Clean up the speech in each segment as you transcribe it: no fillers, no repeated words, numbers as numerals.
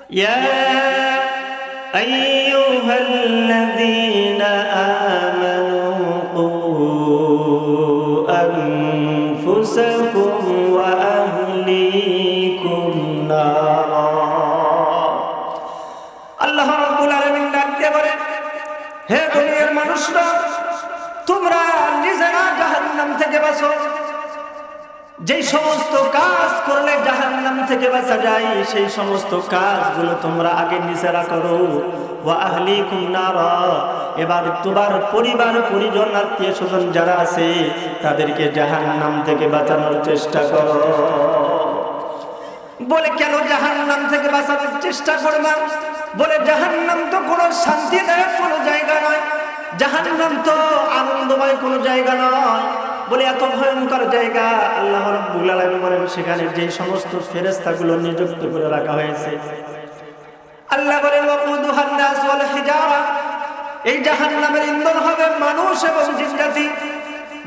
يا أيها الذين آمنوا قوا أنفسكم وأهليكم نارا আল্লাহ রাব্বুল আলামিন ডাক দিয়ে বলেন, হে দুনিয়ার মানুষরা, তোমরা নিজেরা জাহান্নাম থেকে বাঁচো। যেই সমস্ত কাজ করলে জাহান্নাম থেকে বাঁচা যায় সেই সমস্ত কাজগুলো তোমরা আগে নিজেরা করো। ওয়া আহলিকুম নারা, এবার তোমার পরিবার পরিজন আত্মীয় স্বজন যারা আছে তাদেরকে জাহান্নাম থেকে বাঁচানোর চেষ্টা করো। বলে কেন জাহান্নাম থেকে বাঁচানোর চেষ্টা করবা? বলে জাহান্নাম তো কোনো শান্তিদায়ক কোনো জায়গা নয়, জাহান্নাম তো আনন্দময় কোনো জায়গা নয়। বলে এত ভয়ঙ্কর জায়গা, আল্লাহ রাব্বুল আলামিন বলেন সেখানে যে সমস্ত ফেরেশতাগুলো নিযুক্ত করে রাখা হয়েছে, আল্লাহ বলেন ওয়াকুদুহান নাস ওয়াল হিজারা, এই জাহান্নামের ইন্ধন হবে মানুষ এবং জিনজাতি।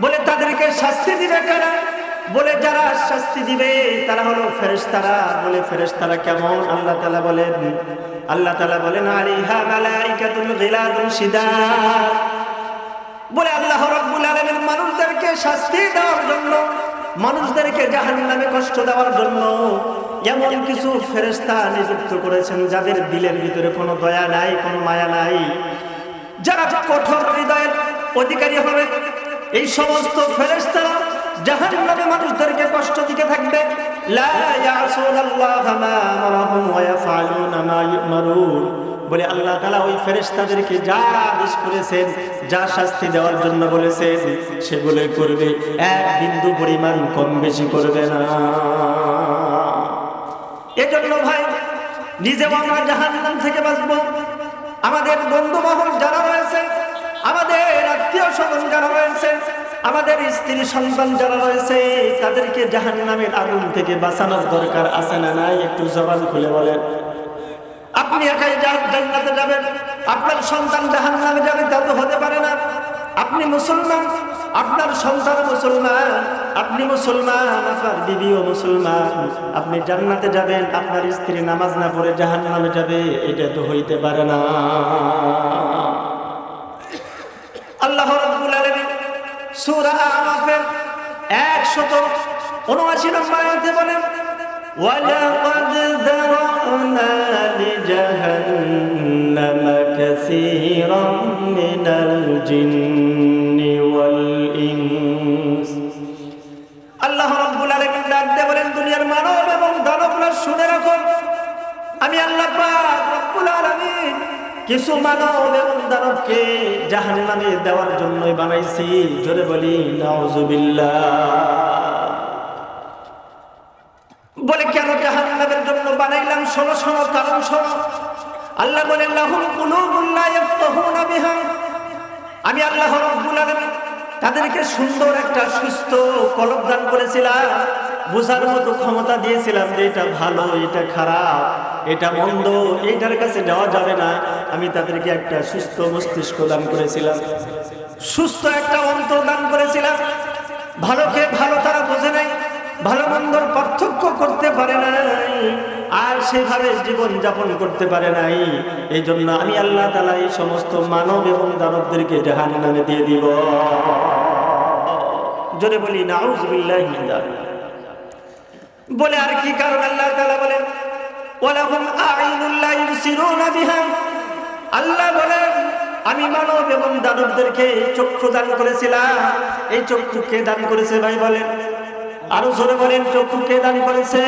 বলে তাদেরকে শাস্তি দিবে কারা? বলে যারা শাস্তি দিবে তারা হলো ফেরেশতারা। বলে ফেরেশতারা কেমন? আল্লাহ তাআলা বলেন আলাইহা মালাইকাতুন গিলাদুন শিদাদ। বলে আল্লাহ রাব্বুল আলামিন মানুষদেরকে শাস্তি দেওয়ার জন্য, মানুষদেরকে জাহান্নামে কষ্ট দেওয়ার জন্য এমন কিছু ফেরেশতা নিযুক্ত করেছেন যাদের দিলের ভিতরে কোনো দয়া নাই, কোনো মায়া নাই, যারা কঠোর হৃদয়ের অধিকারী হবে। এই সমস্ত ফেরেশতারা জাহান্নামে মানুষদেরকে কষ্ট দিতে থাকবে। লা ইয়াসুনাল্লাহা মা আমারাহুম ওয়া ইয়াফআলুনা মা ইউমারুন। বলে আল্লাহ তাআলা ওই ফেরেশতাদেরকে যা আদেশ করেছেন, যা শাস্তি দেওয়ার জন্য বলেছেন সেগুলোই করবে, এক বিন্দু পরিমাণ কম বেশি করবে না। এজন্য ভাই, নিজেও আমরা জাহান্নাম থেকে বাঁচবো। আমাদের বন্ধু মহল যারা রয়েছে, আমাদের আত্মীয় স্বজন যারা রয়েছে, আমাদের স্ত্রী সন্তান যারা রয়েছে, তাদেরকে জাহান্নামের আগুন থেকে বাঁচানোর দরকার আছে না নাই? একটু জবান খুলে বলেন। আপনি একাই জান্নাতে যাবেন, আপনার সন্তান জাহান্নামে যাবে তা তো হতে পারে না। আপনি মুসলমান, আপনার সন্তান মুসলমান, আপনি মুসলমান, আপনার বিবিও মুসলমান, আপনি জান্নাতে যাবেন, আপনার স্ত্রী নামাজ না পড়ে জাহান্নামে যাবে, এটা তো হইতে পারে না। আল্লাহ রাব্বুল আলামিন সূরা আরাফের 179 নম্বর আয়াতে বলেন, ওয়ালাকাদ যারানা লিজাহান্নামা কাসীরাম মিনাল জিন্নি ওয়াল ইনস। আল্লাহ রাব্বুল আলামিন ডাক দিয়ে বলেন, দুনিয়ার মানব এবং দানবরা শুনে রাখো, আমি আল্লাহ পাক রব্বুল আলামিন কিছু মানব এবং দানবকে জাহান্নামে দেওয়ার জন্যই বানাইছি। জোরে বলি নাউজুবিল্লাহ। বলে কেন জাহান্নামের জন্য বানাইলাম? শোনো কারণ শোনো। আল্লাহ বলেন লাহুম কুলুবুন লা ইয়াফকাহুনা বিহা, আমি আল্লাহ রাব্বুল আলামিন তাদেরকে সুন্দর একটা সুস্থ কলব দান করেছিলাম, বোঝার মতো ক্ষমতা দিয়েছিলাম যে এটা ভালো, এটা খারাপ, এটা মন্দ, এইটার কাছে যাওয়া যাবে না। আমি তাদেরকে একটা সুস্থ মস্তিষ্ক দান করেছিলাম, সুস্থ একটা অন্তর দান করেছিলাম। ভালোকে ভালো তারা বোঝে নাই, ভালো মন্দর পার্থক্য করতে পারে নাই, আর সেভাবে জীবন যাপন করতে পারে নাই। এই জন্য আমি আল্লাহ তাআলা এই সমস্ত মানব এবং দানবদেরকে জাহান্নামে দিয়ে দিব। জোরে বলি নাউজুবিল্লাহি মিন যালিক। বলে আর কি কারণ? আল্লাহ তাআলা বলেন ওয়ালাহুম আ'ইনুন লা ইউবসিরুনা বিহা, আল্লাহ বলেন আমি মানব এবং দানবদেরকে চক্ষু দান করেছিলাম। এই চক্ষু কে দান করেছে ভাই বলেন? আরো জোরে বলেন, চক্ষু কে দান করেছে?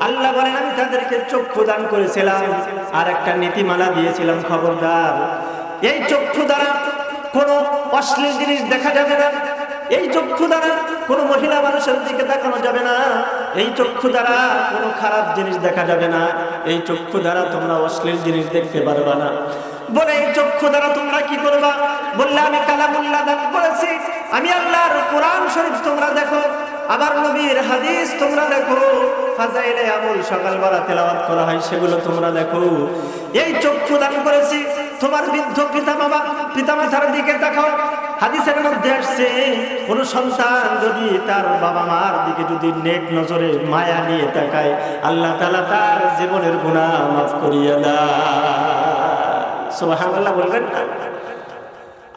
আল্লাহ বলেন আমি তাদেরকে চক্ষু দান করেছিলাম, আর একটা নীতিমালা দিয়েছিলাম, খবরদার এই চক্ষু দ্বারা কোনো অশ্লীল জিনিস দেখা যাবে না, এই চক্ষু দ্বারা কোনো মহিলা মানুষের দিকে তাকানো যাবে না, এই চক্ষু দ্বারা কোনো খারাপ জিনিস দেখা যাবে না, এই চক্ষু দ্বারা তোমরা অশ্লীল জিনিস দেখতে পারবে না। বলে এই চক্ষু দ্বারা তোমরা কি করবা? বললে আমি কালামুল্লাহ দান করেছি, আমি আল্লাহর কোরআন শরীফ তোমরা দেখো, আবার নবীর হাদিস তোমরা দেখো, ফাজাইলে আমল সকালবেলা তেলাওয়াত করা হয় সেগুলো তোমরা দেখো। এই চক্ষু দান করেছি, তোমার বৃদ্ধ পিতামাতার দিকে তাকাও। হাদিসের মধ্যে আসছে কোন সন্তান যদি তার বাবা মার দিকে যদি নেক নজরে মায়া নিয়ে তাকায়, আল্লাহ তাআলা তার জীবনের গুনাহ মাফ করিয়ে দেয়। সুবহানাল্লাহ বলবেন না?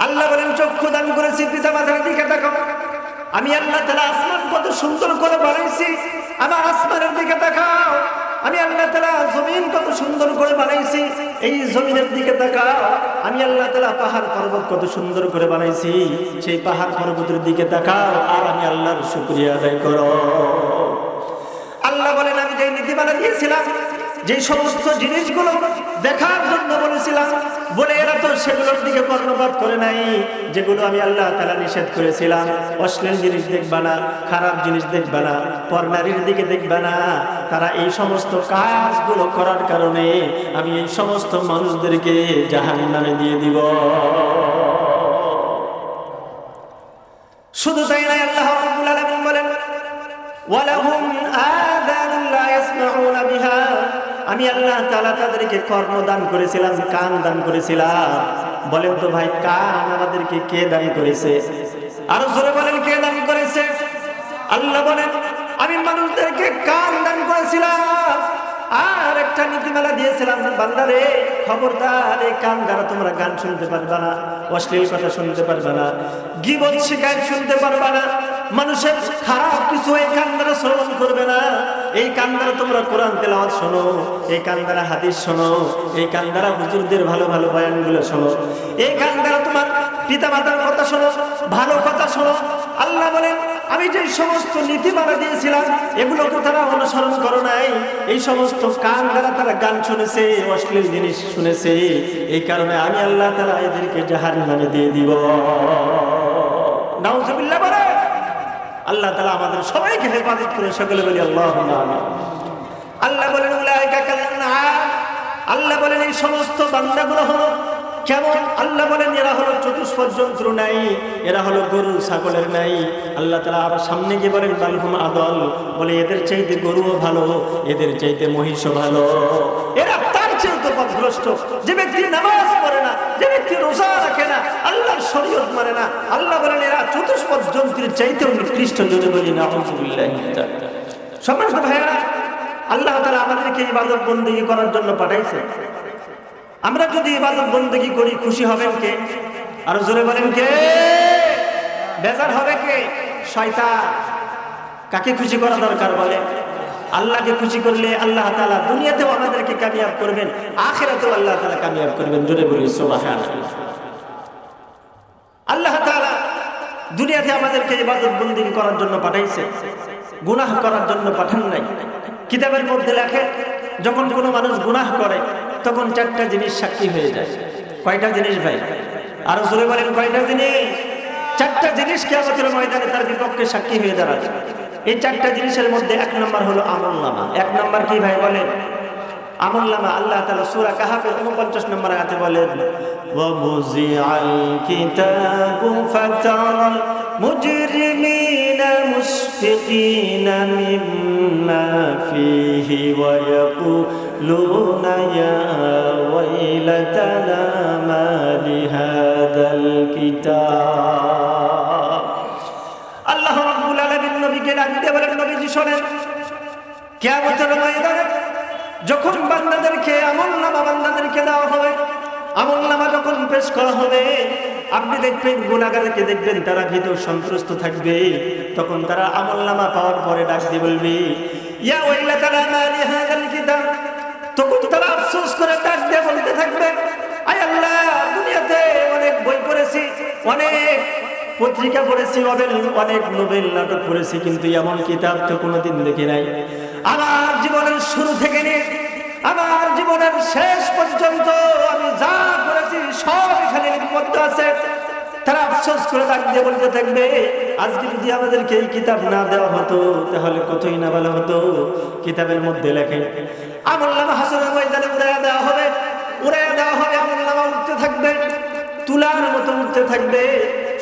আল্লাহ বলেন চক্ষু দান করেছি, পিতামাতার দিকে তাকাও। আমি আল্লাহ তাআলা আসমান কত সুন্দর করে বানাইছি, আমার আসমানের দিকে তাকাও। আমি আল্লাহ তাআলা জমিন কত সুন্দর করে বানাইছি, এই জমিনের দিকে তাকাও। আমি আল্লাহ তাআলা পাহাড় পর্বত কত সুন্দর করে বানাইছি, সেই পাহাড় পর্বতের দিকে তাকাও আর আমি আল্লাহর শুকরিয়া আদায় করো। আল্লাহ বলেন আমি যে নীতিমালা দিয়েছিলাম, যে সমস্ত জিনিসগুলো দেখার জন্য বলেছিলাম, বলে এরা তো সেগুলোর দিকে কর্ণপাত করে নাই, যেগুলো আমি আল্লাহ তাআলা নিষেধ করেছিলাম। অশ্লীল জিনিস দেখবা না, খারাপ জিনিস দেখবা না, পরনারীর দিকে দেখবা না। তারা এই সমস্ত কাজগুলো করার কারণে আমি এই সমস্ত মানুষদেরকে জাহান্নামে দিয়ে দিব। শুধু তাই নয়, আল্লাহ রাব্বুল আলামিন বলেন ওয়ালাহুম আযানুন লা ইয়াসমাউনা বিহা। আমি আল্লাহ তাআলা তাদেরকে কর্ণ দান করেছিলাম, কান দান করেছিলাম। বলেন তো ভাই, কান আমাদেরকে কে দান করেছে? আরো জোরে বলেন, কে দান করেছে? আল্লাহ বলেন আমি মানুষদেরকে কান দান করেছিলাম আর একটা নীতিমালা দিয়েছিলাম, বান্দারে খবরদার এই কান দ্বারা তোমরা গান শুনতে পারবা না, অশ্লীল কথা শুনতে পারবা না, গীবত শিকায়ত শুনতে পারবা না, মানুষের খারাপ কিছু এই কান দ্বারা শ্রবণ করবে না। এই কান দ্বারা তোমরা কোরআন তেলাওয়াত শোনো, এই কান দ্বারা হাদিস শোনো, এই কান দ্বারা হুজুরদের ভালো ভালো বয়ানগুলো শোনো, এই কান দ্বারা তোমার পিতামাতার কথা শোনো, ভালো কথা শোনো। আল্লাহ বলেন আমি যে সমস্ত নীতিমালা দিয়েছিলাম এগুলোকে তারা অনুসরণ করো নাই। এই সমস্ত কান দ্বারা তারা গান শুনেছে, অশ্লীল জিনিস শুনেছে, এই কারণে আমি আল্লাহ তাআলা এদেরকে জাহান্নামে দিয়ে দিব। নাউজুবিল্লাহ বলে আল্লাহ তাআলা আমাদের সবাইকে হেফাজত করে, সকলে বলি আল্লাহুম্মা আমিন। আল্লাহ বলেন উলাইকা কাল্লানআম। আল্লাহ বলেন এই সমস্ত বান্দাগুলো হলো কেমন? আল্লাহ বলেন এরা হলো চতুষ্পদ জন্তু নাই, এরা হলো গরু ছাগলের নাই। আল্লাহ তাআলা আবার সামনে গিয়ে বলেন বালহুম আদল, বলে এদের চাইতে গরুও ভালো, এদের চাইতে মহিষও ভালো, এরা তার চাইতে পথভ্রষ্ট। যে ব্যক্তি নামাজ পড়ে না, যে ব্যক্তি রোজা রাখে না, আল্লাহর শরীয়ত মানে না, আল্লাহ বলেন এরা চতুষ্পদ জন্তুর চাইতেও নিকৃষ্ট। যদি বলি নাউযুবিল্লাহ। সম্মানিত ভাইয়েরা, আল্লাহ তাআলা আমাদেরকে ইবাদত বন্দেগী করার জন্য পাঠাইছে। আমরা যদি ইবাদত বন্দেগী করি খুশি হবেন কে? আরো জোরে বলেন কে? বেজার হবে কে? শয়তান। কাকে খুশি করা দরকার বলে? আল্লাহকে খুশি করলে আল্লাহ তাআলা দুনিয়াতেও আমাদেরকে কামিয়াব করবেন, আখিরাতেও আল্লাহ তাআলা কামিয়াব করবেন। জোরে বলি সুবহানাল্লাহ। আল্লাহ তাআলা দুনিয়াতে আমাদেরকে ইবাদত বন্দেগী করার জন্য পাঠাইছে, গুনাহ করার জন্য পাঠান নাই। কিতাবের মধ্যে লেখে যখন কোনো মানুষ গুনাহ করে তখন চারটা জিনিস সাক্ষী হয়ে যায়। কয়টা জিনিস ভাই? আরো জোরে বলেন কয়টা জিনিস? চারটা জিনিস কিয়ামতের ময়দানে তার বিপক্ষে সাক্ষী হয়ে দাঁড়ায়। এই চারটা জিনিসের মধ্যে এক নম্বর হলো আমলনামা। এক নম্বর কি ভাই বলেন? আমলনামা। আল্লাহ তাআলা সূরা কাহাফের 49 নম্বর আয়াতে বলেন ওয়া মুজিআল কিতাবু ফাতারাল মুজরিমিনা মুশফিকিনা মিম্মা ফীহি ওয়া ইয়াকুলুনা ইয়া ওয়াইলাতানা মা লিহাদাল কিতাব। আল্লাহ রাব্বুল আলামিন নবীকে ডাক দিয়ে বলেন নবীজি শোনেন, কিয়ামতের ময়দানে যখন বান্দাদেরকে আমলনামা বান্দাদেরকে দেওয়া হবে, আমলনামা যখন পেশ করা হবে, আপনি দেখবেন গুনাহগারকে দেখবেন তারা ভীত সন্ত্রস্ত থাকবে। তখন তারা আমলনামা পাওয়ার পরে ডাক দিয়ে বলবে ইয়া ওয়াইলাতানা মা লিহাদাল কিতাব। তখন তারা আফসোস করে ডাক দিয়ে বলতে থাকবে আয় আল্লাহ, দুনিয়াতে অনেক বই পড়েছি, অনেক পত্রিকা পড়েছি, অনেক নোবেল নাটক পড়েছি, কিন্তু এমন কিতাব তো কোনোদিন দেখি নাই। আমার জীবনের শুরু থেকে নিয়ে আমার জীবনের শেষ পর্যন্ত আমি যা করেছি সব এখানে লিপিবদ্ধ আছে। তারা আফসোস করে ডাক দিয়ে বলতে থাকবে আজকে যদি আমাদেরকে এই কিতাব না দেওয়া হতো তাহলে কতই না ভালো হতো। কিতাবের মধ্যে লেখে আমলনামা হাসরের ময়দানে উড়াইয়া দেওয়া হবে, উড়াইয়া দেওয়া হবে, আমলনামা উঠতে থাকবে, তুলার মতো উঠতে থাকবে।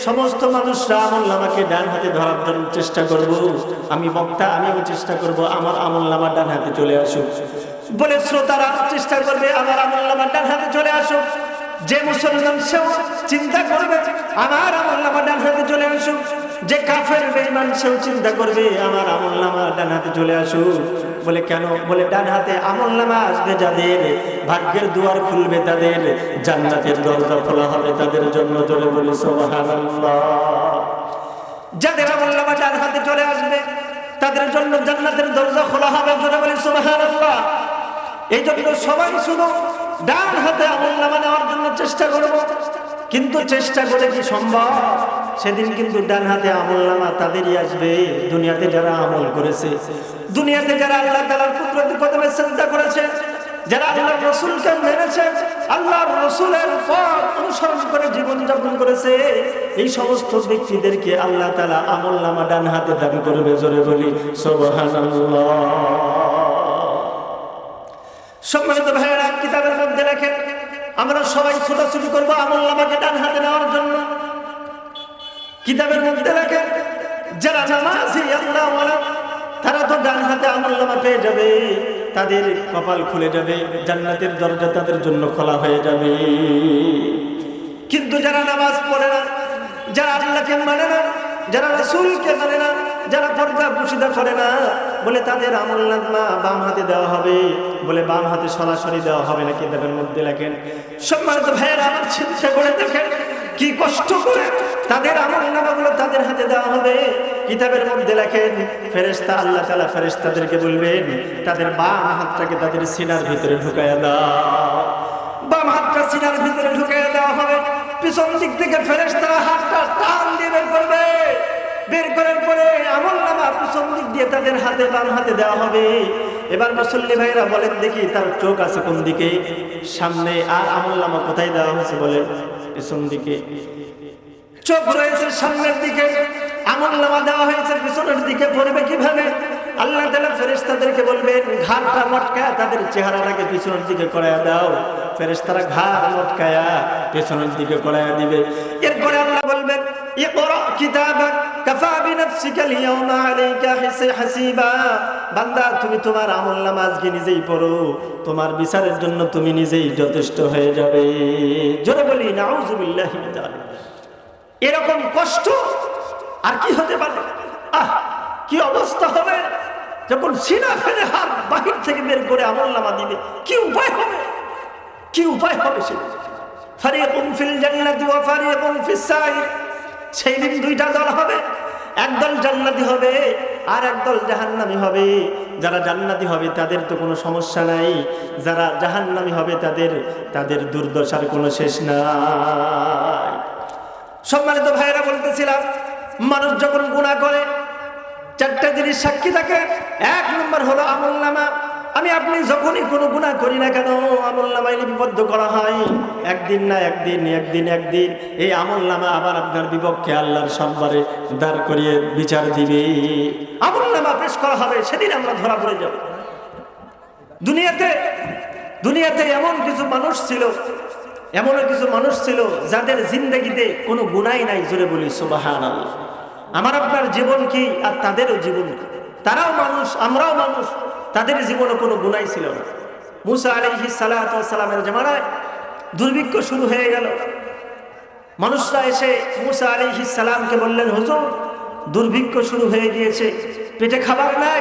সমস্ত মানুষরা আমলনামাকে ডান হাতে ধরার জন্য চেষ্টা করব। আমি বক্তা, আমিও চেষ্টা করব আমার আমলনামা ডান হাতে চলে আসুক বলে শ্রোতারা চেষ্টা করবে আমার আমলনামা ডান হাতে চলে আসুক। যে মুসলমান সেও চিন্তা করবে আমার আমলনামা ডান হাতে চলে আসুক, যে কাফের বেঈমান সেও চিন্তা করবে আমার আমলনামা ডান হাতে চলে আসুক। বলে কেন? বলে ডান হাতে আমলনামা আসবে যাদের, ভাগ্যের দুয়ার খুলবে তাদের, জান্নাতের দরজা খোলা হবে তাদের জন্য। জোরে বলি সুবহানাল্লাহ। যাদের আমলনামা ডান হাতে চলে আসবে তাদের জন্য জান্নাতের দরজা খোলা হবে। জোরে বলি সুবহানাল্লাহ। এই জন্য সবাই শুধু ডান হাতে আমলনামা নেওয়ার জন্য চেষ্টা করব, কিন্তু চেষ্টা করে কি সম্ভব? সেদিন কিন্তু ডান হাতে আমলনামা তাদেরই আসবে দুনিয়াতে যারা আমল করেছে, দুনিয়াতে যারা আল্লাহ তাআলার কুদরতি কদমে সিজদা করেছে, যারা আল্লাহর রাসূলকে মেনেছে, আল্লাহর রাসূলের পথ অনুসরণ করে জীবন যাপন করেছে, এই সমস্ত ব্যক্তিদেরকে আল্লাহ তাআলা আমলনামা ডান হাতে দান করবে। জোরে বলি সুবহানাল্লাহ। সম্মানিত ভাইয়েরা, কিতাবের মধ্যে লেখেন আমরা সবাই ছোটাছুটি করবো আমলনামাকে ডান হাতে নেওয়ার জন্য। কিতাবের মধ্যে লেখেন যারা নামাজি আল্লাহওয়ালা তারা তো ডান হাতে আমলনামা পেয়ে যাবে, তাদের কপাল খুলে যাবে, জান্নাতের দরজা তাদের জন্য খোলা হয়ে যাবে। কিন্তু যারা নামাজ পড়ে না, যারা আল্লাহকে মানে না, যারা রাসূলকে মানে না, যারা পর্দা পুশিদা করে না, বলে তাদের আমলনামা বাম হাতে দেওয়া হবে। বলে বাম হাতে সরাসরি দেওয়া হবে না। কিতাবের মধ্যে লেখেন সম্মানিত ভাইয়েরা, আমার চিন্তা করে দেখেন কি কষ্ট করে তাদের আমলনামাগুলো তাদের হাতে দেওয়া হবে। কিতাবের মধ্যে লেখেন ফেরেশতা, আল্লাহ তাআলা ফেরেশতাদেরকে বলবেন তাদের বাম হাতটাকে তাদের সিনার ভিতরে ঢুকায়া দাও। বাম হাতটা সিনার ভিতরে ঢুকায়া দেওয়া হবে। পিছন দিক থেকে ফেরেশতারা হাতটা টান দিয়ে বের করবে। বের করার পরে আমলনামা পিছন দিক দিয়ে তাদের হাতে বাম হাতে দেওয়া হবে। এবার মুসল্লি ভাইরা বলেন দেখি তার চোখ আছে কোন দিকে? সামনে। আর আমলনামা কোথায় দেওয়া হয়েছে বলেন? পিছন দিকে। চোখ রয়েছে সামনের দিকে, আমলনামা দেওয়া হয়েছে পিছনের দিকে, পড়বে কিভাবে? আল্লাহ তাআলা ফেরেশতাদেরকে বলবেন ঘাড়টা মটকায়া তাদের চেহারাটাকে পিছনের দিকে করায়া দাও। ফেরেশতারা ঘাড় মটকায়া পিছনের দিকে করায়া দিবে। এরপরে আল্লাহ বলবেন ইকরা কিতাবাক কাফা বিনাফসিকা আল-ইয়াওমা আলাইকা হাসিবা। বান্দা তুমি তোমার আমলনামা আজকে নিজেই পড়ো, তোমার বিচারের জন্য তুমি নিজেই যথেষ্ট হয়ে যাবে। জোরে বলি নাউযুবিল্লাহি মিন যালিক। এরকম কষ্ট আর কি হতে পারে? কি অবস্থা হবে যখন সিনা ফেলে হাত বাহির থেকে বের করে আমলনামা দিবে? কি উপায় হবে? কি উপায় হবে? ফারিকুন ফিল জান্নাতি ওয়া ফারিকুন ফিস সাইর। সেই দিন দুইটা দল হবে, একদল জান্নাতি হবে আর একদল জাহান্নামী হবে। যারা জান্নাতি হবে তাদের তো কোনো সমস্যা নাই, যারা জাহান্নামী হবে তাদের দুর্দশার কোনো শেষ নাই। সম্মানিত ভাইয়েরা, বলতেছিলাম মানুষ যখন গুনাহ করে চারটা জিনিস সাক্ষী থাকে। এক নম্বর হলো আমলনামা। আমি আপনি যখনই কোনো গুনাহ করি না কেন আমলনামায় লিপিবদ্ধ করা হয়। একদিন না একদিন এই আমলনামা আবার আপনার বিপক্ষে আল্লাহর সামনে দাঁড় করিয়ে বিচার দিবে। আমলনামা পেশ করা হবে, সেদিন আমরা ধরা পড়ে যাব। দুনিয়াতে এমন কিছু মানুষ ছিল যাদের জিন্দেগিতে কোনো গুনাহই নাই। জোরে বলি সুবহানাল্লাহ। আমার আপনার জীবন কি আর তাদেরও জীবন কি? তারাও মানুষ, আমরাও মানুষ, তাদের জীবনে কোনো গুনাহই ছিল না। মুসা আলাইহিস সালাতু ওয়াস সালামের জামানায় দুর্ভিক্ষ শুরু হয়ে গেল। মানুষরা এসে মুসা আলাইহিস সালামকে বললেন, হুজুর দুর্ভিক্ষ শুরু হয়ে গিয়েছে, পেটে খাবার নাই,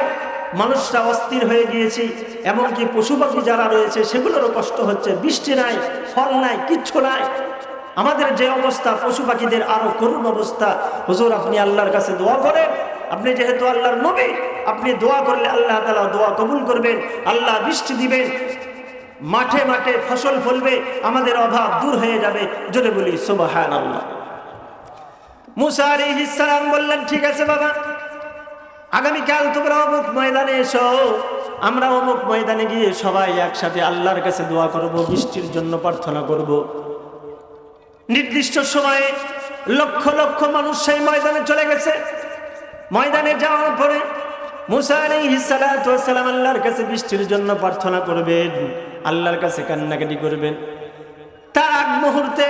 মানুষরা অস্থির হয়ে গিয়েছে, এমনকি পশু পাখি যারা রয়েছে সেগুলোরও কষ্ট হচ্ছে, বৃষ্টি নাই, ফল নাই, কিচ্ছু নাই, আমাদের যে অবস্থা পশু পাখিদের আরো করুণ অবস্থা। হুজুর আপনি আল্লাহর কাছে দোয়া করেন, আপনি যেহেতু আল্লাহর নবী, আপনি দোয়া করলে আল্লাহ তাআলা দোয়া কবুল করবেন, আল্লাহ বৃষ্টি দিবেন, মাঠে মাঠে ফসল ফলবে, আমাদের অভাব দূর হয়ে যাবে। জোরে বলি সুবহানাল্লাহ। মুসা আলাইহিস সালাম বললেন, ঠিক আছে বাবা, আগামীকাল তোমরা অমুক ময়দানে এসো, আমরা অমুক ময়দানে গিয়ে সবাই একসাথে আল্লাহর কাছে দোয়া করব, বৃষ্টির জন্য প্রার্থনা করব। নির্দিষ্ট সময়ে লক্ষ লক্ষ মানুষ সেই ময়দানে চলে গেছে। ময়দানে যাওয়ার পরে মুসা আলাইহিস সালাতু ওয়াস সালাম আল্লাহর কাছে বৃষ্টির জন্য প্রার্থনা করবেন, আল্লাহর কাছে কান্নাকাটি করবেন। তার আগ মুহূর্তে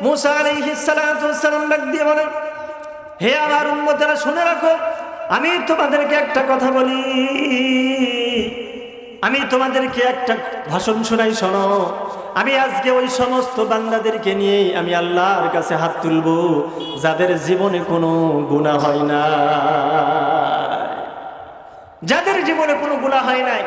মুসা আলাইহিস সালাতু ওয়াস সালাম ডাক দিয়ে বলেন, হে আমার উম্মতেরা শুনে রাখো, আমি তোমাদেরকে একটা কথা বলি, আমি তোমাদেরকে একটা ভাষণ শোনাই, শোনো। আমি আজকে ওই সমস্ত বান্দাদেরকে নিয়ে আমি আল্লাহর কাছে হাত তুলবো যাদের জীবনে কোনো গুনাহ হয় না, যাদের জীবনে কোনো গুনাহ হয় নাই,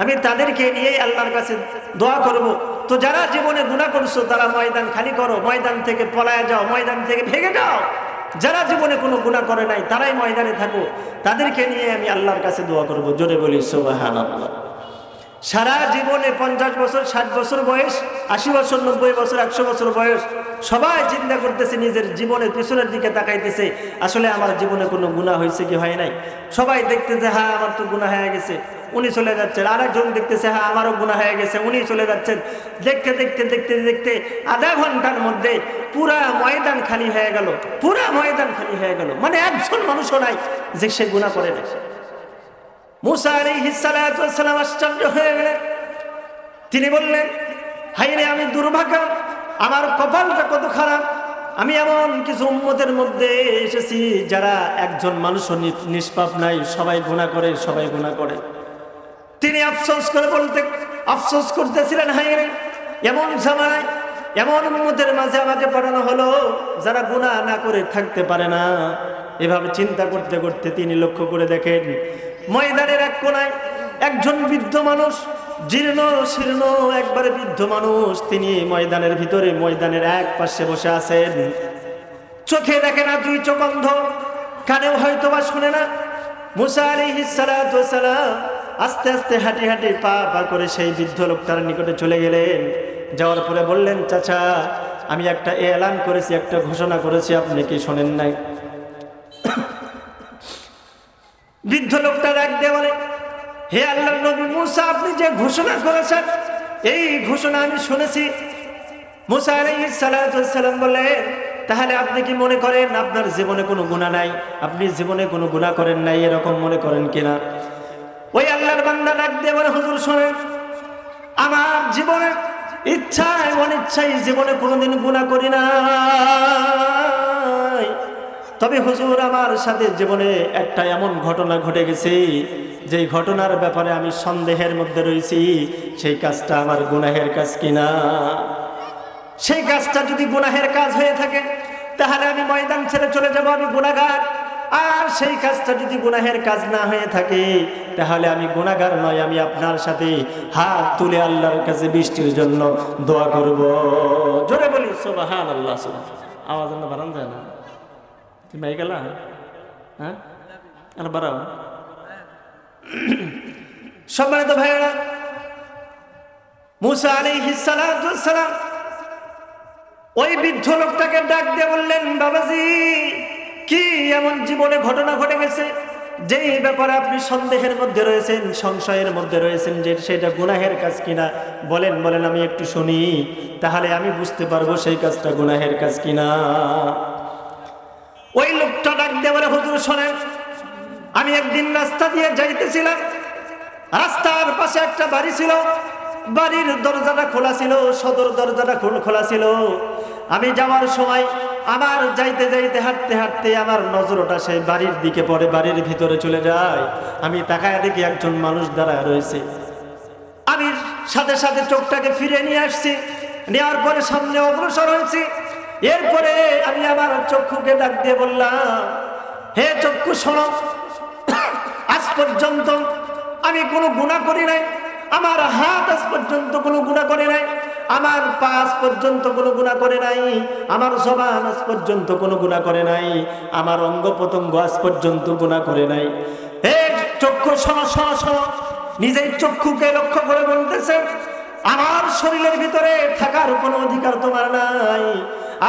আমি তাদেরকে নিয়ে আল্লাহর কাছে দোয়া করব। তো যারা জীবনে গুনাহ করছো তারা ময়দান খালি করো, ময়দান থেকে পলায় যাও, ময়দান থেকে ভেগে যাও। যারা জীবনে কোনো গুনাহ করে নাই তারাই ময়দানে থাকো, তাদেরকে নিয়ে আমি আল্লাহর কাছে দোয়া করব। জোরে বলি সুবহানাল্লাহ। সারা জীবনে 50 বছর, 60 বছর বয়স, 80 বছর, 90 বছর, 100 বছর বয়স, সবাই চিন্তা করতেছে, নিজের জীবনের পিছনের দিকে তাকাইতেছে, আসলে আমার জীবনে কোনো গুনাহ হয়েছে কি হয় নাই। সবাই দেখতেছে হ্যাঁ আমার তো গুনাহ হয়ে গেছে, উনি চলে যাচ্ছেন। আরেকজন দেখতেছে হ্যাঁ আমারও গুনাহ হয়ে গেছে, উনি চলে যাচ্ছেন। দেখতে দেখতে দেখতে দেখতে আধা ঘন্টার মধ্যে পুরা ময়দান খালি হয়ে গেল, পুরা ময়দান খালি হয়ে গেল, মানে একজন মানুষও নাই যে সে গুনাহ করে না। মুসা আলাইহিস সালাতু ওয়াস সালাম আশ্চর্য হয়ে গেলেন। তিনি বললেন, হায়রে আমি দুর্ভাগা, আমার কপালটা কত খারাপ, আমি এমন কিছু উম্মতের মধ্যে এসেছি যারা একজন মানুষও নিষ্পাপ নাই, সবাই গুনাহ করে, সবাই গুনাহ করে। তিনি আফসোস করতেছিলেন, হায়রে এমন জামানায় এমন উম্মতের মাঝে আমাকে পাঠানো হলো যারা গুনাহ না করে থাকতে পারে না। এভাবে চিন্তা করতে করতে তিনি লক্ষ্য করে দেখেন ময়দানের এক কোনায় একজন বৃদ্ধ মানুষ, জীর্ণ শীর্ণ একবারে বৃদ্ধ মানুষ, তিনি ময়দানের ভিতরে ময়দানের এক পাশে বসে আছেন। চোখে দেখে না, দুই চোখ অন্ধ, কানেও হয়তো বা শুনে না। মুসা আলাইহিস সালাতু ওয়াস সালাম আস্তে আস্তে হাঁটি হাঁটি পা পা করে সেই বৃদ্ধ লোকটার নিকটে চলে গেলেন। যাওয়ার পরে বললেন, চাচা আমি একটা এলান করেছি, একটা ঘোষণা করেছি, আপনি কি শোনেন নাই? বৃদ্ধ লোকটা ডাক দিয়ে বলে, হে আল্লাহর নবী মুসা, আপনি যে ঘোষণা করেছেন এই ঘোষণা আমি শুনেছি। মুসা আলাইহিস সালাতু ওয়াস সালাম বললেন, তাহলে আপনি কি মনে করেন আপনার জীবনে কোনো গুনাহ নাই, আপনি জীবনে কোনো গুনাহ করেন নাই, এরকম মনে করেন কিনা? ওই আল্লাহর বান্দা ডাক দিয়ে বলে, হুজুর শোনেন, আমার জীবনে ইচ্ছায় অনিচ্ছায় জীবনে কোনোদিন গুনাহ করি না, তবে হুজুর আমার সাথে জীবনে একটা এমন ঘটনা ঘটে গেছে যেই ঘটনার ব্যাপারে আমি সন্দেহের মধ্যে রয়েছি, সেই কাজটা আমার গুনাহের কাজ কিনা। সেই কাজটা যদি গুনাহের কাজ হয়ে থাকে তাহলে আমি ময়দান ছেড়ে চলে যাব, আমি গুনাহগার। আর সেই কাজটা যদি গুনাহের কাজ না হয়ে থাকে তাহলে আমি গুনাহগার নয়, আমি আপনার সাথে হাত তুলে আল্লাহর কাছে বৃষ্টির জন্য দোয়া করব। জোরে বলি সুবহানাল্লাহ। আওয়াজ না বাড়ানো যায় না? তুমি ভাই গেলা? হ্যাঁ, আর বাড়াও। সম্মানিত ভাইয়েরা, মুসা আলাইহিস সালাতু ওয়াস সালাম ওই বৃদ্ধ লোকটাকে ডাক দিয়ে বললেন, বাবাজি কি এমন জীবনে ঘটনা ঘটে গেছে যেই ব্যাপারে আপনি সন্দেহের মধ্যে রয়েছেন, সংশয়ের মধ্যে রয়েছেন যে সেটা গুনাহের কাজ কিনা? বলেন বলেন, আমি একটু শুনি, তাহলে আমি বুঝতে পারবো সেই কাজটা গুনাহের কাজ কিনা। ওই লোকটা ডাক দিয়ে বলে, হুজুর শোনেন, আমি একদিন রাস্তা দিয়ে যাইতেছিলাম, রাস্তার পাশে একটা বাড়ি ছিল, বাড়ির দরজাটা খোলা ছিল, সদর দরজাটা খোলা ছিল। আমি যাওয়ার সময় আমার যাইতে যাইতে হাঁটতে হাঁটতে আমার নজরটা সেই বাড়ির দিকে পড়ে, বাড়ির ভিতরে চলে যায়। আমি তাকায় দেখি একজন মানুষ দাঁড়ায় রয়েছে। আমি সাথে সাথে চোখটাকে ফিরে নিয়ে আসছি, নেওয়ার পরে সামনে অগ্রসর হয়েছি। এরপরে আমি আমার চক্ষুকে ডাক দিয়ে বললাম, হে চক্ষু শোনো, আজ পর্যন্ত আমি কোনো গুনাহ করি নাই, আমার হাত আজ পর্যন্ত কোনো গুনাহ করে নাই, আমার পা আজ পর্যন্ত কোনো গুনাহ করে নাই, আমার জবান আজ পর্যন্ত কোনো গুনাহ করে নাই, আমার অঙ্গ প্রত্যঙ্গ আজ পর্যন্ত গুনাহ করে নাই। হে চক্ষু শোনো শোনো শোনো, নিজের চক্ষুকে লক্ষ্য করে বলতেছে, আমার শরীরের ভিতরে থাকার কোনো অধিকার তোমার নাই,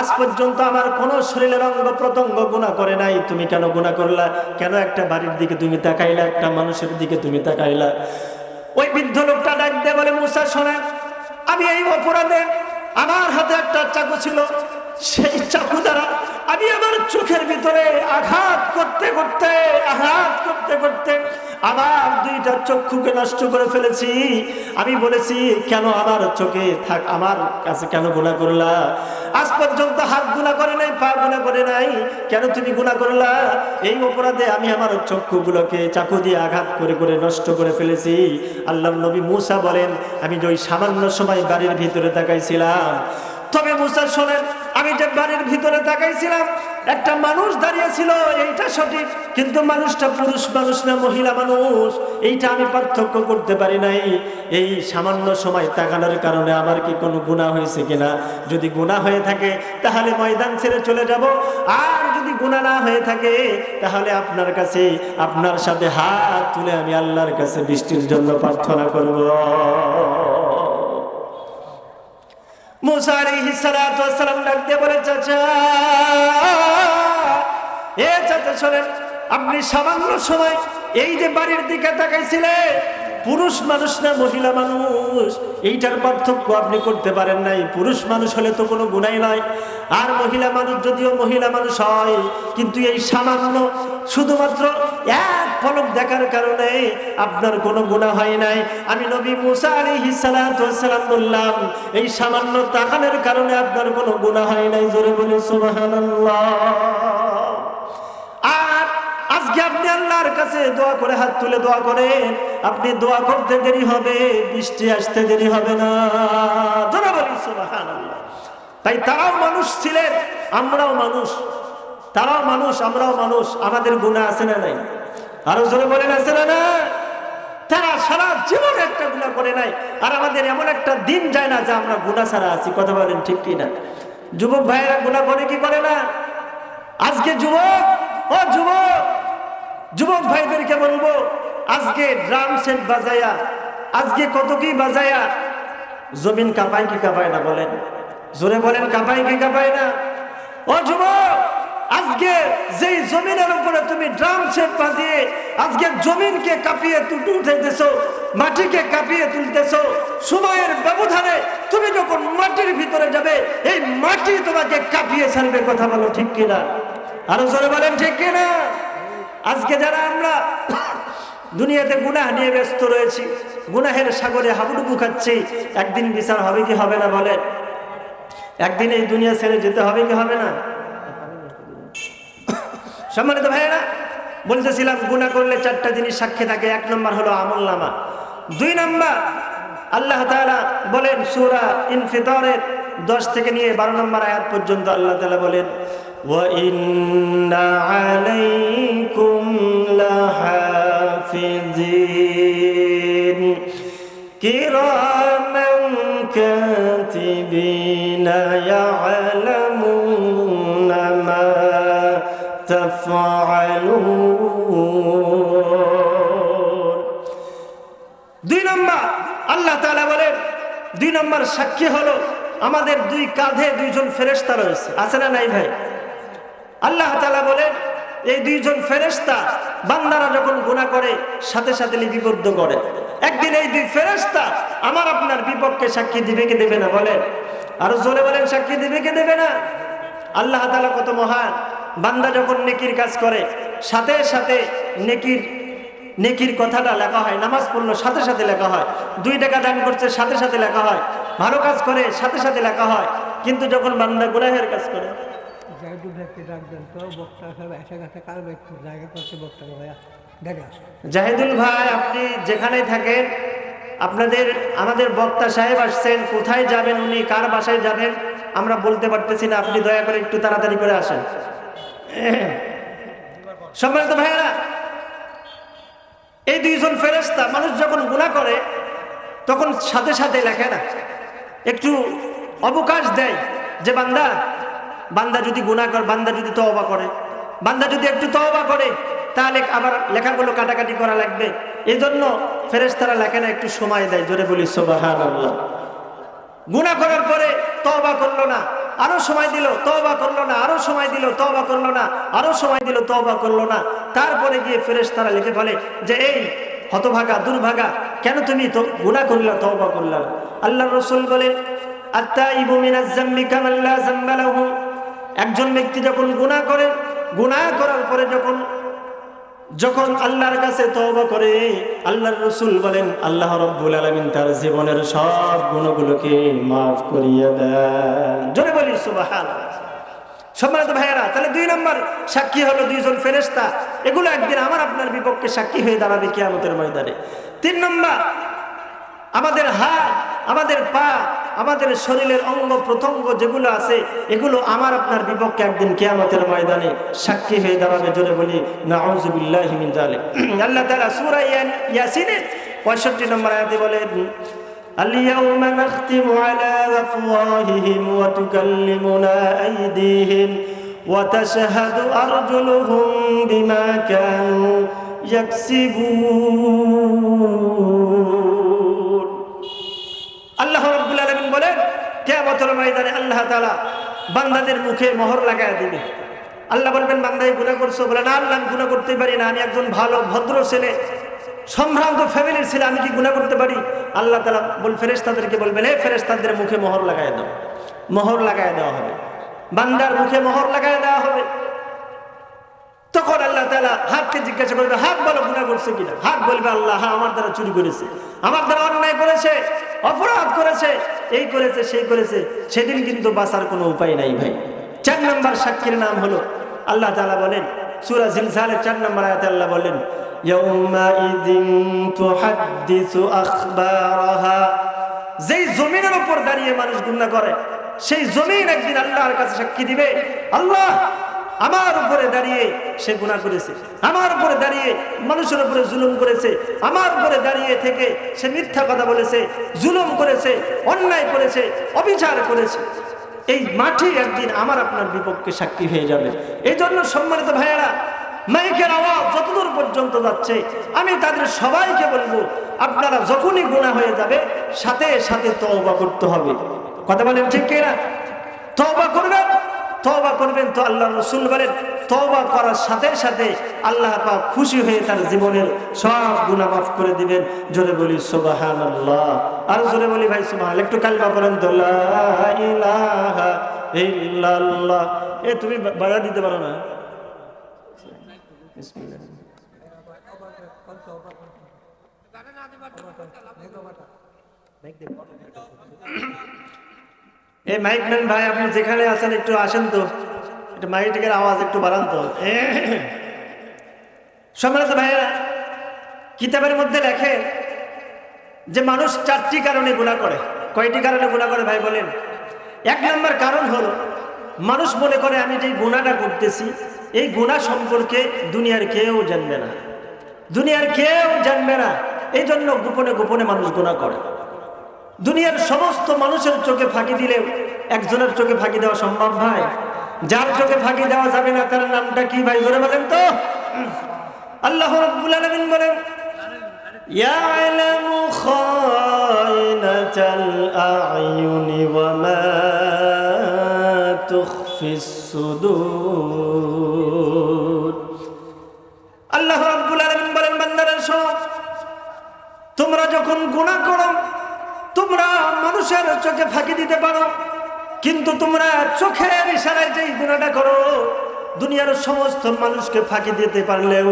আজ পর্যন্ত আমার কোনো শরীরের অঙ্গ প্রত্যঙ্গ গুনাহ করে নাই, তুমি কেন গুনাহ করলা? কেন একটা বাড়ির দিকে তুমি তাকাইলা, একটা মানুষের দিকে তুমি তাকাইলা? ওই বৃদ্ধ লোকটা ডাক দিয়ে বলে, মুসা শোনেন, আমি এই অপরাধে আমার হাতে একটা চাকু ছিল, সেই চাকু দ্বারা আমি আমার চোখের ভিতরে আঘাত করতে করতে আমার দুইটা চক্ষুকে নষ্ট করে ফেলেছি। আমি বলেছি কেন আমার চোখে থাক, আমার কাছে কেন গুনাহ করলা? আজ পর্যন্ত হাত গুনাহ করে নাই, পা গুনাহ করে নাই, কেন তুমি গুনাহ করলা? এই অপরাধে আমি আমার চক্ষুগুলোকে চাকু দিয়ে আঘাত করে করে নষ্ট করে ফেলেছি। আল্লাহর নবী মুসা বলেন, আমি যে ওই সামান্য সময় বাড়ির ভিতরে তাকাইছিলাম, তবে মুসা শোনেন, আমি যে বাড়ির ভিতরে তাকাইছিলাম একটা মানুষ দাঁড়িয়ে ছিল, এইটা সঠিক, কিন্তু মানুষটা পুরুষ মানুষ না মহিলা মানুষ, এইটা আমি পার্থক্য করতে পারি নাই। এই সামান্য সময় তাকানোর কারণে আমার কি কোনো গুনাহ হয়েছে কিনা? যদি গুনাহ হয়ে থাকে তাহলে ময়দান ছেড়ে চলে যাব, আর যদি গুনাহ না হয়ে থাকে তাহলে আপনার কাছে, আপনার সাথে হাত তুলে আমি আল্লাহর কাছে বৃষ্টির জন্য প্রার্থনা করব। মুসা আলাইহিস সালাতু ওয়াস সালাম ডাক দিয়ে বলে, চাচা, এ চাচা শোনেন, আপনি সামান্য সময় এই যে বাড়ির দিকে তাকাইছিলেন, পুরুষ মানুষ না মহিলা মানুষ, এইটার পার্থক্য আপনি করতে পারেন নাই। পুরুষ মানুষ হলে তো কোনো গুনাহ নয়, আর মহিলা মানুষ যদিও মহিলা মানুষ হয়, কিন্তু এই সামান্য শুধুমাত্র এক পলক দেখার কারণে আপনার কোনো গুনাহ হয় নাই। আমি নবী মুসা আলাইহিস সালাতু ওয়াস সালাম বললাম, এই সামান্য তাকানোর কারণে আপনার কোনো গুনাহ হয় নাই। জোরে বলি সুবহানাল্লাহ। আর আজকে আপনি আল্লাহর কাছে দোয়া করে, হাত তুলে দোয়া করেন, আপনি দোয়া করতে দেরি হবে, বৃষ্টি আসতে দেরি হবে না। জোরে বলি সুবহানাল্লাহ। তাই তারাও মানুষ ছিলেন, আমরাও মানুষ, তারাও মানুষ, আমরাও মানুষ, আমাদের গুনাহ আছে না নাই? আরো জোরে বলেন, আছে না না? তারা সারা জীবন একটা গুনাহ করে নাই, আর আমাদের এমন একটা দিন যায় না যে আমরা গুনাহ ছাড়া আছি। কথা বলেন ঠিক কি না? যুবক ভাইয়েরা গুনাহ করে কি করে না? আজকে যুবক, ও যুবক, যুবক ভাইদেরকে বলবো, আজকে ড্রাম সেট বাজায়া, আজকে কত কি বাজায়া জমিন কাঁপায় কি কাঁপায় না? বলেন, জোরে বলেন, কাঁপায় কি কাঁপায় না? ও যুবক, আজকে যেই জমিনের উপরে তুমি ড্রাম সেট বাজিয়ে আজকে জমিনকে কাঁপিয়ে উঠাইতেছো, মাটিকে কাঁপিয়ে তুলতেছো, সময়ের ব্যবধানে তুমি যখন মাটির ভিতরে যাবে এই মাটি তোমাকে কাঁপিয়ে ছাড়বে। কথা বলো ঠিক কিনা? আরো জোরে বলেন ঠিক কিনা? আজকে যারা আমরা দুনিয়াতে গুনাহ নিয়ে ব্যস্ত রয়েছি, গুনাহের সাগরে হাবুডুবু খাচ্ছি, একদিন বিচার হবে কি হবে না? বলেন, একদিন এই দুনিয়া ছেড়ে যেতে হবে কি হবে না? সম্মানিত ভাইয়েরা, বলতেছিলাম গুনাহ করলে চারটা জিনিস সাক্ষী থাকে। এক নম্বর হলো আমলনামা। দুই নম্বর আল্লাহ তাআলা বলেন সূরা ইনফিতারের 10 থেকে নিয়ে 12 নম্বর আয়াত পর্যন্ত আল্লাহ তাআলা বলেন, ওয়া ইন্না আলাইকুম লাহাফিজিন কিরামান কাতিবিনা ইয়ালামুনা মা তাফআলুন। দুই নম্বর আল্লাহ তাআলা বলেন, দুই নম্বর সাক্ষী হলো আমাদের দুই কাঁধে দুইজন ফেরেশতা রয়েছে। আছে না নাই ভাই? আল্লাহ তাআলা বলেন, এই দুইজন ফেরেশতা বান্দারা যখন গুনাহ করে সাথে সাথে লিপিবদ্ধ করে। একদিন এই দুই ফেরেশতা আমার আপনার বিপক্ষে সাক্ষী দিবে কি দেবে না? বলেন, আরো জোরে বলেন, সাক্ষী দিবে কি দেবে না? আল্লাহ তাআলা কত মহান। বান্দা যখন নেকির কাজ করে সাথে সাথে নেকির কথাটা লেখা হয়, নামাজ পড়লো সাথে সাথে লেখা হয়, 2 টাকা দান করছে সাথে সাথে লেখা হয়, ভালো কাজ করে সাথে সাথে লেখা হয়। কিন্তু যখন বান্দা গুনাহের কাজ করে, জাহিদুল ভাই আপনি যেখানেই থাকেন, আমাদের বক্তা সাহেব আসছেন, কোথায় যাবেন উনি, কার বাসায় যাবেন আমরা বলতে পারতেছি না, আপনি দয়া করে একটু তাড়াতাড়ি করে আসেন। সম্মানিত ভাইয়েরা, এই দুইজন ফেরেশতা মানুষ যখন গুনাহ করে তখন সাথে সাথে লেখে না, একটু অবকাশ দেয় যে বান্দা যদি গুনাহ করে, বান্দা যদি তওবা করে, বান্দা যদি একটু তওবা করে তাহলে আবার লেখাগুলো কাটাকাটি করা লাগবে। এই জন্য ফেরেশতারা লেখে না, একটু সময় দেয়। জোরে বলি সুবহানাল্লাহ। গুনাহ করার পরে তওবা করলো না, আরো সময় দিল, তওবা করলো না, আরো সময় দিল, তওবা করলো না, আরো সময় দিল, তওবা করলো না। তারপরে গিয়ে ফেরেশতারা লিখে বলে যে এই হতভাগা, দুর্ভাগা, কেন তুমি তো গুনাহ করলা, তওবা করলা না? আল্লাহর রাসূল বলেন, আত-তাইবু মিনাজ যামবি কামান লা যামবা লাহু। একজন ব্যক্তি যখন গুনাহ করে, গুনাহ করার পরে যখন যখন আল্লাহর কাছে তওবা করে, আল্লাহর রাসূল বলেন আল্লাহ রাব্বুল আলামিন তার জীবনের সব গুনাহগুলোকে মাফ করিয়ে দেন। জোরে বলি সুবহানাল্লাহ। সম্মানিত ভাইয়েরা, তাহলে 2 নম্বর সাক্ষী হলো 2 জন ফেরেশতা। এগুলো একদিন আমার আপনার বিপক্ষে সাক্ষী হয়ে দাঁড়াবে কিয়ামতের ময়দানে। 3 নম্বর, আমাদের হাত, আমাদের পা, আমাদের শরীরের অঙ্গ প্রত্যঙ্গ যেগুলো আছে, এগুলো আমার আপনার বিপক্ষে একদিন কিয়ামতের ময়দানে সাক্ষী হয়ে দাঁড়াবে। জোরে বলি নাউযুবিল্লাহি মিন যালিক। আল্লাহ তাআলা সূরা ইয়াসিনের 65 নম্বর আয়াতে বলেন, اليوم نختم على أفواههم وتكلمنا أيديهم وتشهد أرجلهم بما كانوا يكسبون। আল্লাহ রাব্বুল আলামিন বলেন কিয়ামতের ময়দানে আল্লাহ তাআলা বান্দাদের মুখে মোহর লাগায় দিবে। আল্লাহ বলবেন বান্দাই গুনাহ করছো? বলে না আল্লাহ, আমি গুনাহ করতে পারি না, আমি একজন ভালো ভদ্র ছেলে, সম্ভ্রান্ত ফ্যামিলির ছেলে, আমি কি গুনাহ করতে পারি? আল্লাহ তাআলা ফেরেশতাদেরকে বলবেন, হে ফেরেশতাদের মুখে মোহর লাগায় দাও। মোহর লাগায় দেওয়া হবে, বান্দার মুখে মোহর লাগায় দেওয়া হবে। তখন আল্লাহ তাআলা হাতকে জিজ্ঞাসা করবে, হাত বলো গুনাহ করছে কিনা? হাত বলবে আল্লাহ, হ্যাঁ আমার দ্বারা চুরি করেছে, আমার দ্বারা অন্যায় করেছে, অপরাধ করেছে, এই করেছে সেই করেছে। সেদিন কিন্তু বাঁচার কোনো উপায় নাই ভাই। 4 নম্বর সাক্ষীর নাম হলো, আল্লাহ তাআলা বলেন সূরা জিলজালের 4 নম্বর আয়াতে আল্লাহ বলেন, ইয়াউমাইদিন তুহাদ্দিসু আখবারাহা। যেই জমিনের উপর দাঁড়িয়ে মানুষ গুনাহ করে, সেই জমিন একদিন আল্লাহর কাছে সাক্ষী দিবে, আল্লাহ আমার উপরে দাঁড়িয়ে সে গুনাহ করেছে, আমার উপরে দাঁড়িয়ে মানুষের উপরে জুলুম করেছে, আমার উপরে দাঁড়িয়ে থেকে সে মিথ্যা কথা বলেছে, জুলুম করেছে, অন্যায় করেছে, অবিচার করেছে। এই মাটি একদিন আমার আপনার বিপক্ষে সাক্ষী হয়ে যাবে। এই জন্য সম্মানিত ভাইয়েরা, মাইকের আওয়াজ যতদূর পর্যন্ত যাচ্ছে, আমি তাদের সবাইকে বলবো, আপনারা যখনই গুনাহ হয়ে যাবে সাথে সাথে তওবা করতে হবে। কথা বলেন ঠিক কিনা? তওবা করবেন, তওবা করবেন তো আল্লাহর রাসূল বলেন তওবা করার সাথে সাথে আল্লাহ পাক খুশি হয়ে তার জীবনের সব গুনাহ মাফ করে দিবেন। জোরে বলি সুবহানাল্লাহ। আর জোরে বলি ভাই সুবহানাল্লাহ। একটু কালিমা পড়েন তো, লা ইলাহা ইল্লাল্লাহ। এ তুমি বাধা দিতে পারো না? বিসমিল্লাহ। এই মাইকম্যান ভাই, আপনি যেখানে আছেন একটু আসেন তো, একটু মাইকের আওয়াজ একটু বাড়ান তো। সম্মানিত ভাইয়েরা, কিতাবের মধ্যে লেখে যে মানুষ 4টি কারণে গুনাহ করে। কয়টি কারণে গুনাহ করে ভাই বলেন? 1 নম্বর কারণ হলো মানুষ মনে করে আমি যে গুনাহটা করতেছি, এই গুনাহ সম্পর্কে দুনিয়ার কেউ জানবে না, দুনিয়ার কেউ জানবে না, এই জন্য গোপনে গোপনে মানুষ গুনাহ করে। দুনিয়ার সমস্ত মানুষের চোখে ফাঁকি দিলেও একজনের চোখে ফাঁকি দেওয়া সম্ভব ভাই? যার চোখে ফাঁকি দেওয়া যাবে না তার নামটা কি ভাই? জোরে বলেন তো। আল্লাহ রাব্বুল আলামিন বলেন, ইয়ালামু খায়নাতাল আ'য়ুনি ওয়া মা তুখফিস সুদূর। আল্লাহ রাব্বুল আলামিন বলেন, বান্দারা শোনো, তোমরা যখন গুনাহ করো তোমরা মানুষের চোখে ফাঁকি দিতে পারো, কিন্তু তোমরা চোখের ইশারায় যেই গুনাহটা করো, দুনিয়ার সমস্ত মানুষকে ফাঁকি দিতে পারলেও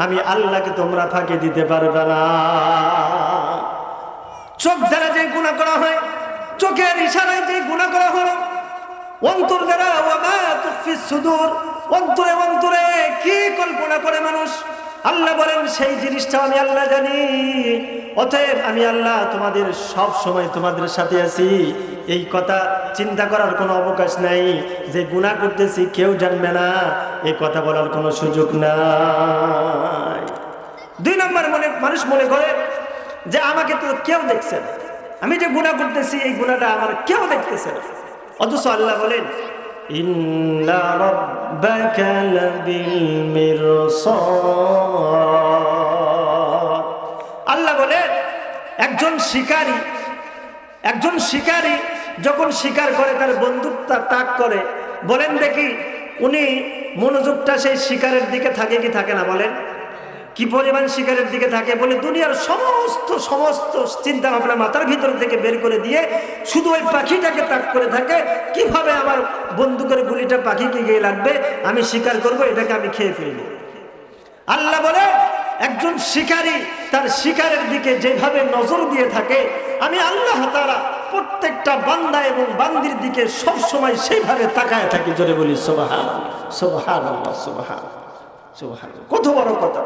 আমি আল্লাহকে তোমরা ফাঁকি দিতে পারবে না। চোখ দ্বারা যে গুনাহ করা হয়, চোখের ইশারায় যে গুনাহ করা হয়, অন্তর দ্বারা ওয়া মা তুখফিস সুদূর, অন্তরে অন্তরে কি কল্পনা করে মানুষ, আল্লাহ বলেন সেই জিনিসটা আমি আল্লাহ জানি। অতএব আমি আল্লাহ তোমাদের সব সময় তোমাদের সাথে আছি, এই কথা চিন্তা করার কোনো অবকাশ নাই যে গুনাহ করতেছি কেউ জানবে না, এই কথা বলার কোনো সুযোগ নাই। 2 নম্বর, মানুষ মনে করে যে আমাকে তো কেউ দেখছে না, আমি যে গুনাহ করতেছি এই গুনাহটা আমার কেউ দেখতেছে না। অথচ আল্লাহ বলেন, ইন্না রাব্বাকা লাবিল মিরসাদ। আল্লাহ বলেন একজন শিকারী যখন শিকার করে তার বন্দুকটা তাক করে, বলেন দেখি উনি মনোযোগটা সেই শিকারের দিকে থাকে কি থাকে না? বলেন কি পরিমাণ শিকারের দিকে থাকে? বলে দুনিয়ার সমস্ত চিন্তা ভাবনা মাথার ভিতর থেকে বের করে দিয়ে শুধু ওই পাখিটাকে তাক করে থাকে, কিভাবে আমার বন্দুকের গুলিটা পাখিকে গিয়ে লাগবে, আমি শিকার করব, এটাকে আমি খেয়ে ফেলবো। আল্লাহ বলে একজন শিকারী তার শিকারের দিকে যেভাবে নজর দিয়ে থাকে, আমি আল্লাহ তাআলা প্রত্যেকটা বান্দা এবং বান্দির দিকে সব সময় সেইভাবে তাকায় থাকি। জোরে বলি সুবহানাল্লাহ, সুবহানাল্লাহ, সুবহানাল্লাহ, সুবহানাল্লাহ। কত বড় কথা!